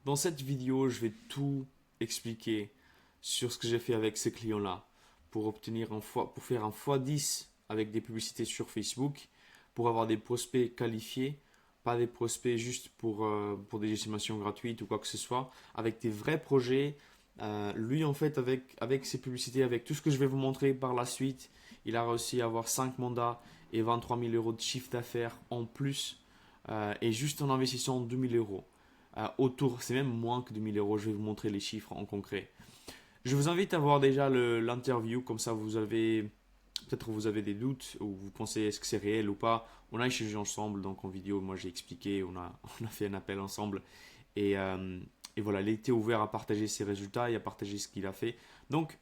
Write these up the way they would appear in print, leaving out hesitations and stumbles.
Dans cette vidéo, je vais tout expliquer sur ce que j'ai fait avec ces clients-là pour pour faire un x10 avec des publicités sur Facebook, pour avoir des prospects qualifiés, pas des prospects juste pour des estimations gratuites ou quoi que ce soit, avec des vrais projets. Lui, en fait, avec ses publicités, avec tout ce que je vais vous montrer par la suite, il a réussi à avoir 5 mandats et 23 000 euros de chiffre d'affaires en plus, et juste en investissant 2 000 euros autour, c'est même moins que 2 000 euros. Je vais vous montrer les chiffres en concret. Je vous invite à voir déjà l'interview, comme ça vous avez, peut-être vous avez des doutes ou vous pensez est-ce que c'est réel ou pas. On a échangé ensemble, donc en vidéo, moi j'ai expliqué, on a fait un appel ensemble et, euh, et voilà, il était ouvert à partager ses résultats et à partager ce qu'il a fait. Donc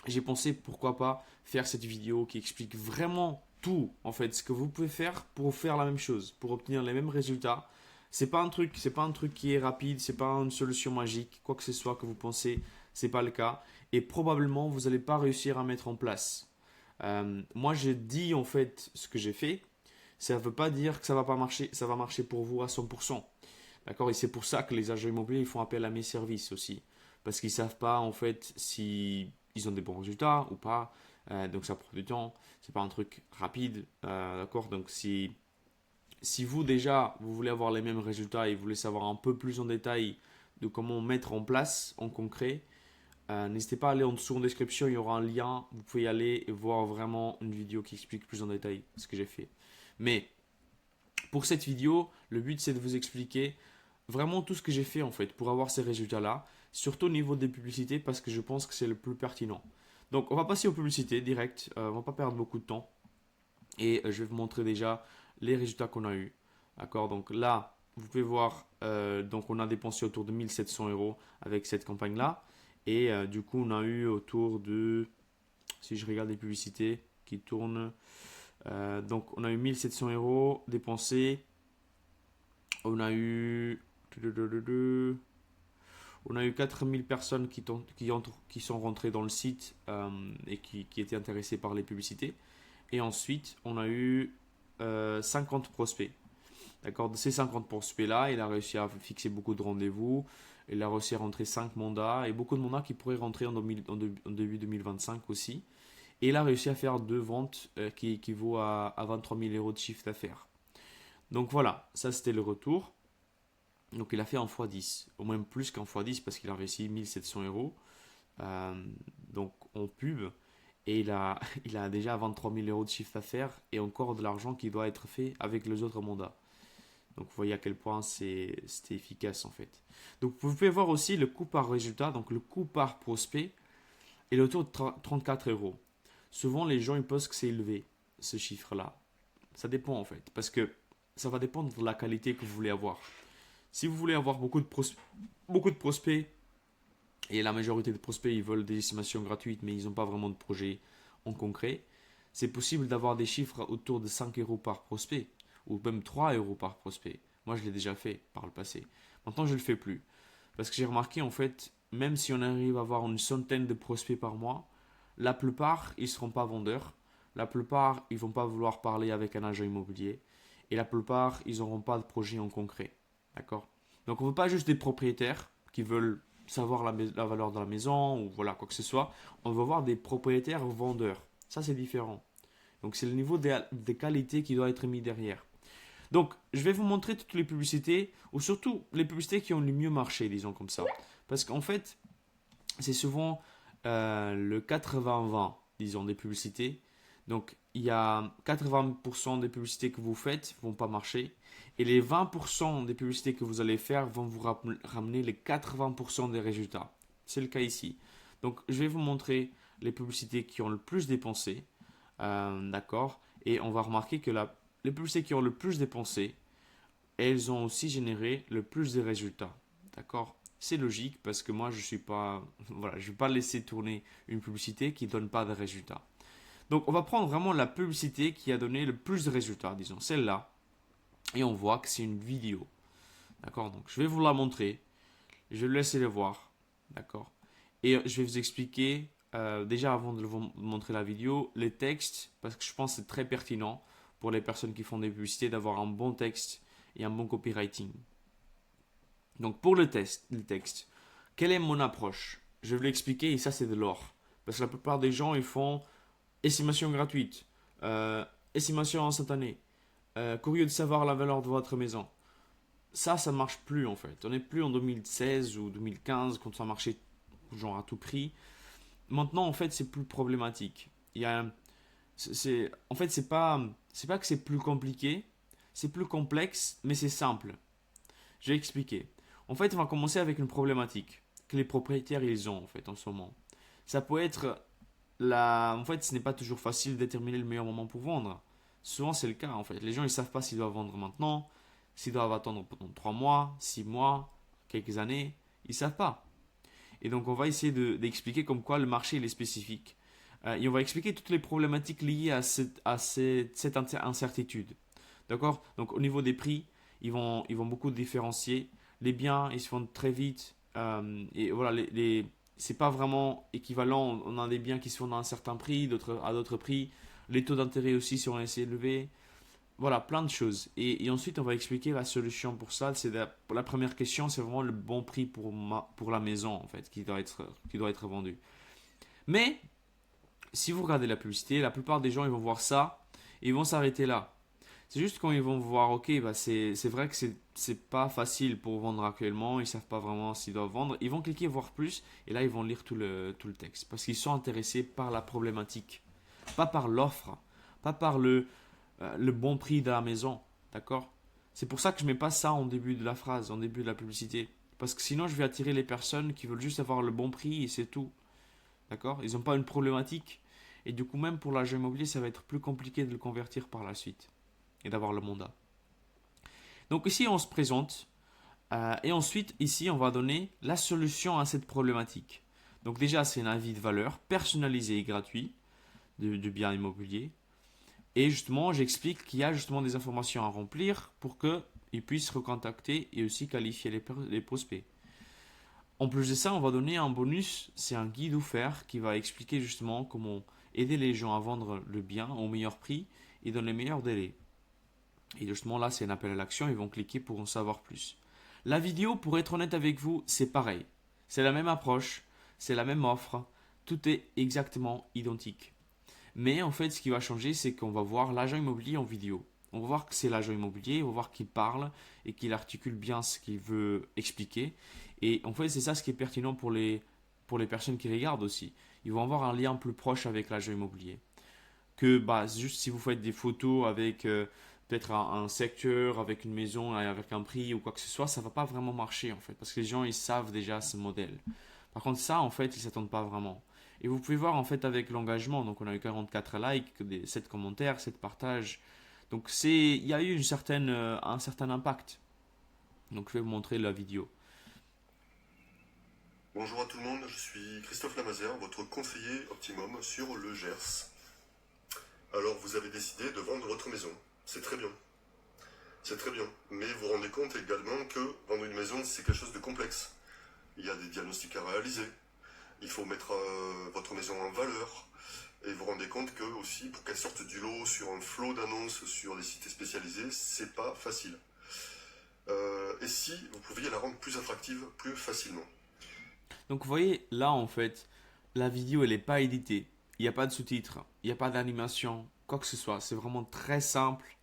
j'ai pensé pourquoi pas faire cette vidéo qui explique vraiment tout en fait ce que vous pouvez faire pour faire la même chose, pour obtenir les mêmes résultats. C'est pas un truc qui est rapide, c'est pas une solution magique, quoi que ce soit que vous pensez, c'est pas le cas et probablement vous n'allez pas réussir à mettre en place. Moi j'ai dit en fait ce que j'ai fait, ça ne veut pas dire que ça va pas marcher, ça va marcher pour vous à 100%. D'accord. Et c'est pour ça que les agents immobiliers ils font appel à mes services aussi. Parce qu'ils ne savent pas en fait si ils ont des bons résultats ou pas. Donc ça prend du temps. C'est pas un truc rapide. D'accord. Donc si vous déjà vous voulez avoir les mêmes résultats et vous voulez savoir un peu plus en détail de comment mettre en place en concret, n'hésitez pas à aller en dessous en description. Il y aura un lien. Vous pouvez y aller et voir vraiment une vidéo qui explique plus en détail ce que j'ai fait. Mais pour cette vidéo, le but c'est de vous expliquer vraiment tout ce que j'ai fait en fait pour avoir ces résultats-là, surtout au niveau des publicités parce que je pense que c'est le plus pertinent. Donc on va passer aux publicités direct, on va pas perdre beaucoup de temps et je vais vous montrer déjà les résultats qu'on a eu. D'accord. Donc là, vous pouvez voir, donc on a dépensé autour de 1700 euros avec cette campagne-là et du coup on a eu autour de, si je regarde les publicités qui tournent, donc on a eu 1700 euros dépensés, on a eu on a eu 4000 personnes qui sont rentrées dans le site et qui étaient intéressées par les publicités. Et ensuite, on a eu 50 prospects. D'accord. De ces 50 prospects-là, il a réussi à fixer beaucoup de rendez-vous. Il a réussi à rentrer 5 mandats et beaucoup de mandats qui pourraient rentrer en début 2025 aussi. Et il a réussi à faire deux ventes qui équivaut à 23 000 euros de chiffre d'affaires. Donc voilà, ça c'était le retour. Donc il a fait un x10, au même plus qu'un x10 parce qu'il a réussi 1700 euros euh, donc en pub. Et il a déjà 23 000 euros de chiffre d'affaires et encore de l'argent qui doit être fait avec les autres mandats. Donc vous voyez à quel point c'était efficace en fait. Donc vous pouvez voir aussi le coût par résultat, donc le coût par prospect est autour de 34 euros. Souvent les gens ils pensent que c'est élevé ce chiffre-là. Ça dépend en fait parce que ça va dépendre de la qualité que vous voulez avoir. Si vous voulez avoir beaucoup de prospects, et la majorité des prospects ils veulent des estimations gratuites mais ils n'ont pas vraiment de projet en concret, c'est possible d'avoir des chiffres autour de 5 euros par prospect ou même 3 euros par prospect. Moi je l'ai déjà fait par le passé. Maintenant je ne le fais plus. Parce que j'ai remarqué en fait, même si on arrive à avoir une centaine de prospects par mois, la plupart ils ne seront pas vendeurs. La plupart ils ne vont pas vouloir parler avec un agent immobilier. Et la plupart ils n'auront pas de projet en concret. D'accord. Donc on ne veut pas juste des propriétaires qui veulent savoir la valeur de la maison ou voilà quoi que ce soit. On veut voir des propriétaires vendeurs. Ça c'est différent. Donc c'est le niveau des qualités qui doit être mis derrière. Donc je vais vous montrer toutes les publicités ou surtout les publicités qui ont le mieux marché, disons comme ça. Parce qu'en fait c'est souvent le 80-20, disons, des publicités. Donc, il y a 80% des publicités que vous faites ne vont pas marcher. Et les 20% des publicités que vous allez faire vont vous ramener les 80% des résultats. C'est le cas ici. Donc, je vais vous montrer les publicités qui ont le plus dépensé. D'accord. Et on va remarquer que les publicités qui ont le plus dépensé, elles ont aussi généré le plus de résultats. D'accord. C'est logique parce que moi je suis pas voilà, je vais pas laisser tourner une publicité qui donne pas de résultats. Donc on va prendre vraiment la publicité qui a donné le plus de résultats, disons celle-là, et on voit que c'est une vidéo. D'accord. Donc je vais vous la montrer, je vais le laisser le voir. D'accord. Et je vais vous expliquer déjà avant de vous montrer la vidéo les textes parce que je pense que c'est très pertinent pour les personnes qui font des publicités d'avoir un bon texte et un bon copywriting. Donc pour le texte, quelle est mon approche? Je vais l'expliquer et ça c'est de l'or. Parce que la plupart des gens ils font estimation gratuite, euh, estimation instantanée, curieux de savoir la valeur de votre maison. Ça marche plus en fait. On n'est plus en 2016 ou 2015 quand ça marchait genre à tout prix. Maintenant en fait c'est plus problématique. Il y a, en fait c'est pas que c'est plus compliqué, c'est plus complexe, mais c'est simple. Je vais expliquer. En fait, on va commencer avec une problématique que les propriétaires ils ont en fait en ce moment. Ça peut être en fait, ce n'est pas toujours facile de déterminer le meilleur moment pour vendre. Souvent, c'est le cas en fait. Les gens ils savent pas s'ils doivent vendre maintenant, s'ils doivent attendre pendant 3 mois, 6 mois, quelques années. Ils savent pas. Et donc, on va essayer d'expliquer comme quoi le marché il est spécifique. Et on va expliquer toutes les problématiques liées à cette incertitude. D'accord. Donc, au niveau des prix, ils vont beaucoup différencier. Les biens, ils se font très vite. Et voilà, c'est pas vraiment équivalent. On a des biens qui se font à un certain prix, d'autres à d'autres prix. Les taux d'intérêt aussi sont assez élevés. Voilà, plein de choses. Et ensuite, on va expliquer la solution pour ça. La première question, c'est vraiment le bon prix pour la maison, en fait, qui doit être vendu. Mais, si vous regardez la publicité, la plupart des gens, ils vont voir ça et ils vont s'arrêter là. C'est juste quand ils vont voir, ok, bah c'est vrai que c'est pas facile pour vendre actuellement, ils savent pas vraiment s'ils doivent vendre. Ils vont cliquer voir plus et là, ils vont lire tout le texte parce qu'ils sont intéressés par la problématique, pas par l'offre, pas par le bon prix de la maison. D'accord. C'est pour ça que je mets pas ça en début de la phrase, en début de la publicité. Parce que sinon, je vais attirer les personnes qui veulent juste avoir le bon prix et c'est tout. D'accord. Ils n'ont pas une problématique. Et du coup, même pour l'agent immobilier, ça va être plus compliqué de le convertir par la suite et d'avoir le mandat. Donc ici, on se présente. Et ensuite, ici, on va donner la solution à cette problématique. Donc déjà, c'est un avis de valeur personnalisé et gratuit du bien immobilier. Et justement, j'explique qu'il y a justement des informations à remplir pour qu'ils puissent recontacter et aussi qualifier les prospects. En plus de ça, on va donner un bonus, c'est un guide offert qui va expliquer justement comment aider les gens à vendre le bien au meilleur prix et dans les meilleurs délais. Et justement là, c'est un appel à l'action, ils vont cliquer pour en savoir plus. La vidéo, pour être honnête avec vous, c'est pareil. C'est la même approche, c'est la même offre, tout est exactement identique. Mais en fait, ce qui va changer, c'est qu'on va voir l'agent immobilier en vidéo. On va voir que c'est l'agent immobilier, on va voir qu'il parle et qu'il articule bien ce qu'il veut expliquer. Et en fait, c'est ça ce qui est pertinent pour les personnes qui regardent aussi. Ils vont avoir un lien plus proche avec l'agent immobilier. Que bah, juste si vous faites des photos avec peut-être un secteur, avec une maison, avec un prix ou quoi que ce soit, ça ne va pas vraiment marcher en fait. Parce que les gens, ils savent déjà ce modèle. Par contre, ça, en fait, ils ne s'attendent pas vraiment. Et vous pouvez voir en fait avec l'engagement, donc on a eu 44 likes, 7 commentaires, 7 partages. Donc il y a eu un certain impact. Donc je vais vous montrer la vidéo. Bonjour à tout le monde, je suis Christophe Lamazer, votre conseiller optimum sur le Gers. Alors vous avez décidé de vendre votre maison, c'est très bien. C'est très bien, mais vous vous rendez compte également que vendre une maison c'est quelque chose de complexe. Il y a des diagnostics à réaliser, il faut mettre votre maison en valeur, et vous vous rendez compte que aussi pour qu'elle sorte du lot sur un flot d'annonces sur des sites spécialisés, c'est pas facile. Et si vous pouviez la rendre plus attractive plus facilement. Donc vous voyez là en fait, la vidéo elle n'est pas éditée. Il n'y a pas de sous-titres, il n'y a pas d'animation, quoi que ce soit. C'est vraiment très simple,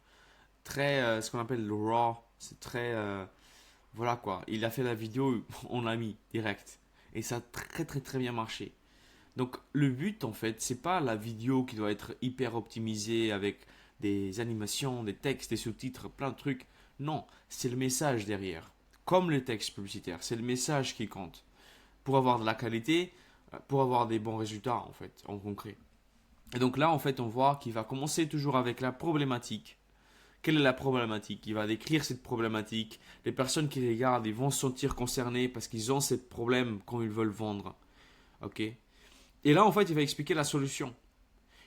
très ce qu'on appelle le raw. C'est très voilà quoi. Il a fait la vidéo, on l'a mis direct. Et ça a très très très bien marché. Donc le but en fait, c'est pas la vidéo qui doit être hyper optimisée avec des animations, des textes, des sous-titres, plein de trucs. Non, c'est le message derrière. Comme le texte publicitaire, c'est le message qui compte. Pour avoir de la qualité, pour avoir des bons résultats en fait, en concret. Et donc là en fait, on voit qu'il va commencer toujours avec la problématique. Quelle est la problématique? Il va décrire cette problématique. Les personnes qui regardent, ils vont se sentir concernés parce qu'ils ont ce problème quand ils veulent vendre. Ok. Et là, en fait, il va expliquer la solution.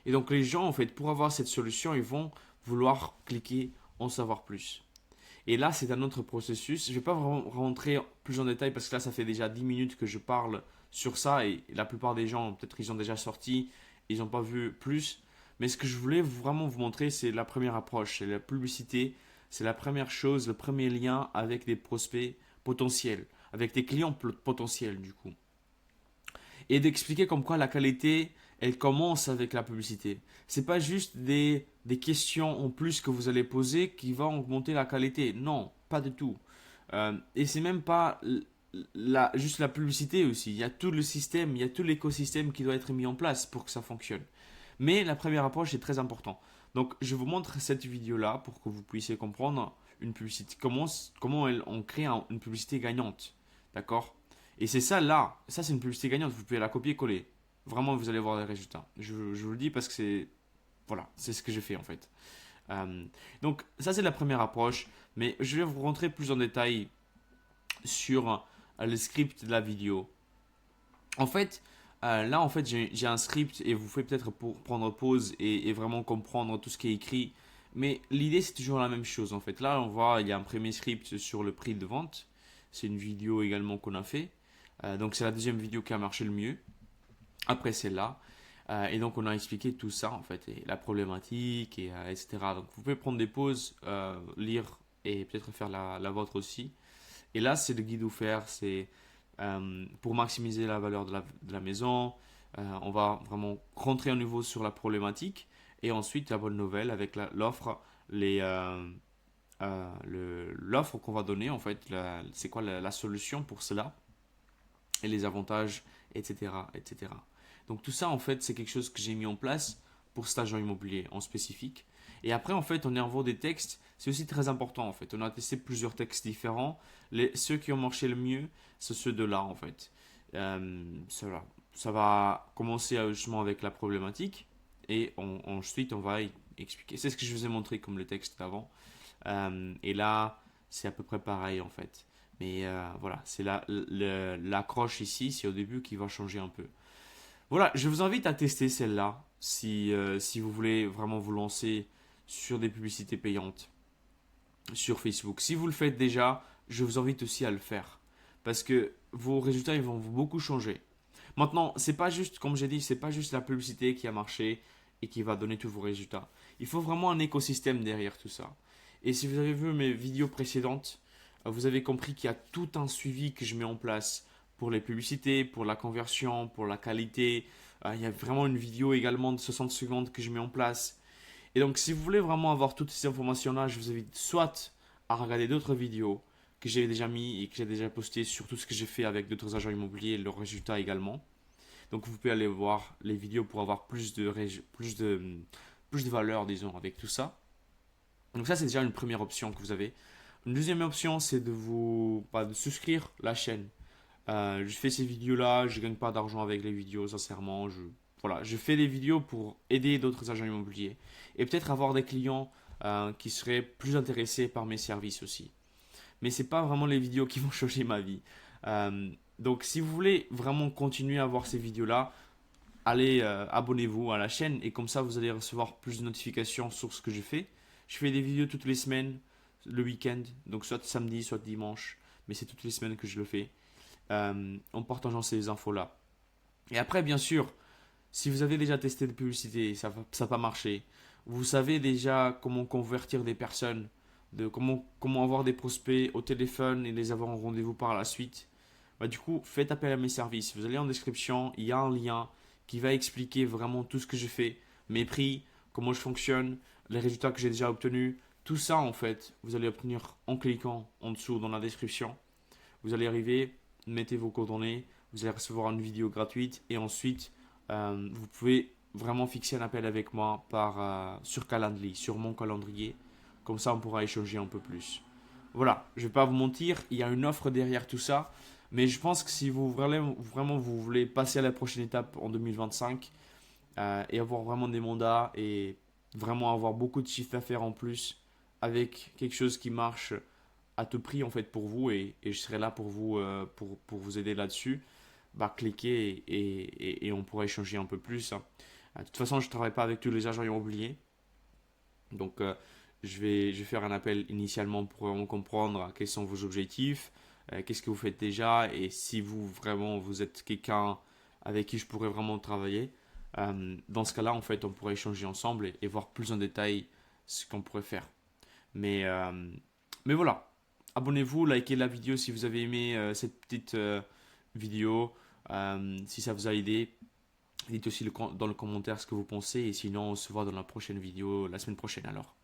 Et donc, les gens, en fait, pour avoir cette solution, ils vont vouloir cliquer en savoir plus. Et là, c'est un autre processus. Je ne vais pas vraiment rentrer plus en détail parce que là, ça fait déjà 10 minutes que je parle sur ça et la plupart des gens, peut-être ils ont déjà sorti, ils n'ont pas vu plus. Mais ce que je voulais vraiment vous montrer, c'est la première approche, c'est la publicité, c'est la première chose, le premier lien avec des prospects potentiels, avec tes clients potentiels du coup. Et d'expliquer comme quoi la qualité, elle commence avec la publicité. C'est pas juste des questions en plus que vous allez poser qui vont augmenter la qualité. Non, pas du tout. Et c'est même pas juste la publicité aussi. Il y a tout le système, il y a tout l'écosystème qui doit être mis en place pour que ça fonctionne. Mais la première approche est très importante. Donc, je vous montre cette vidéo-là pour que vous puissiez comprendre une publicité. Comment on crée une publicité gagnante. D'accord? Et c'est ça là. Ça, c'est une publicité gagnante. Vous pouvez la copier-coller. Vraiment, vous allez voir les résultats. Je vous le dis parce que c'est. Voilà, c'est ce que j'ai fait en fait. Euh, donc, ça, c'est la première approche. Mais je vais vous rentrer plus en détail sur le script de la vidéo. En fait, là, en fait, j'ai un script et vous faites peut-être pour prendre pause et vraiment comprendre tout ce qui est écrit. Mais l'idée, c'est toujours la même chose, en fait. Là, on voit, il y a un premier script sur le prix de vente. C'est une vidéo également qu'on a fait. Donc, c'est la deuxième vidéo qui a marché le mieux. Après celle-là. Et donc, on a expliqué tout ça, en fait, et la problématique, etc. Donc, vous pouvez prendre des pauses, lire et peut-être faire la vôtre aussi. Et là, c'est le guide offert, c'est pour maximiser la valeur de la maison. On va vraiment rentrer à nouveau sur la problématique. Et ensuite, la bonne nouvelle avec l'offre, l'offre qu'on va donner, en fait, c'est quoi la solution pour cela et les avantages, etc., etc. Donc tout ça, en fait, c'est quelque chose que j'ai mis en place pour cet agent immobilier en spécifique. Et après, en fait, en envoie des textes, c'est aussi très important, en fait. On a testé plusieurs textes différents. Ceux qui ont marché le mieux, c'est ceux de là, en fait. Ça va commencer justement avec la problématique et ensuite, on va expliquer. C'est ce que je vous ai montré comme le texte d'avant. Et là, c'est à peu près pareil, en fait. Mais voilà, c'est l'accroche ici, c'est au début qui va changer un peu. Voilà, je vous invite à tester celle-là si vous voulez vraiment vous lancer sur des publicités payantes sur Facebook. Si vous le faites déjà, je vous invite aussi à le faire parce que vos résultats ils vont beaucoup changer. Maintenant, c'est pas juste, comme j'ai dit, c'est pas juste la publicité qui a marché et qui va donner tous vos résultats. Il faut vraiment un écosystème derrière tout ça. Et si vous avez vu mes vidéos précédentes, vous avez compris qu'il y a tout un suivi que je mets en place pour les publicités, pour la conversion, pour la qualité. Il y a vraiment une vidéo également de 60 secondes que je mets en place. Et donc, si vous voulez vraiment avoir toutes ces informations-là, je vous invite soit à regarder d'autres vidéos que j'ai déjà mis et que j'ai déjà posté sur tout ce que j'ai fait avec d'autres agents immobiliers et leurs résultats également. Donc, vous pouvez aller voir les vidéos pour avoir plus de valeur, disons, avec tout ça. Donc, ça, c'est déjà une première option que vous avez. Une deuxième option, c'est de souscrire la chaîne. Je fais ces vidéos-là, je ne gagne pas d'argent avec les vidéos, sincèrement. Voilà, je fais des vidéos pour aider d'autres agents immobiliers et peut-être avoir des clients qui seraient plus intéressés par mes services aussi. Mais ce n'est pas vraiment les vidéos qui vont changer ma vie. Donc, si vous voulez vraiment continuer à voir ces vidéos-là, allez, abonnez-vous à la chaîne et comme ça, vous allez recevoir plus de notifications sur ce que je fais. Je fais des vidéos toutes les semaines, le week-end, donc soit samedi, soit dimanche, mais c'est toutes les semaines que je le fais. En partageant ces infos-là. Et après, bien sûr, si vous avez déjà testé des publicités, ça n'a pas marché, vous savez déjà comment convertir des personnes, comment avoir des prospects au téléphone et les avoir en rendez-vous par la suite, bah, du coup, faites appel à mes services. Vous allez en description, il y a un lien qui va expliquer vraiment tout ce que je fais, mes prix, comment je fonctionne, les résultats que j'ai déjà obtenus. Tout ça, en fait, vous allez obtenir en cliquant en dessous dans la description. Vous allez arriver, mettez vos coordonnées, vous allez recevoir une vidéo gratuite et ensuite vous pouvez vraiment fixer un appel avec moi sur Calendly, sur mon calendrier. Comme ça, on pourra échanger un peu plus. Voilà, je ne vais pas vous mentir, il y a une offre derrière tout ça. Mais je pense que si vraiment vous voulez passer à la prochaine étape en 2025 et avoir vraiment des mandats et vraiment avoir beaucoup de chiffre d'affaires en plus avec quelque chose qui marche à tout prix en fait pour vous et je serai là pour vous pour vous aider là-dessus, bah cliquez et on pourra échanger un peu plus, hein. De toute façon, je ne travaille pas avec tous les agents immobiliers. Donc je vais faire un appel initialement pour vraiment comprendre quels sont vos objectifs, qu'est-ce que vous faites déjà et si vous êtes quelqu'un avec qui je pourrais vraiment travailler. Dans ce cas-là, en fait, on pourrait échanger ensemble et voir plus en détail ce qu'on pourrait faire. Mais voilà. abonnez-vous, likez la vidéo si vous avez aimé cette petite vidéo. Si ça vous a aidé, dites aussi dans le commentaire ce que vous pensez. Et sinon, on se voit dans la prochaine vidéo la semaine prochaine alors.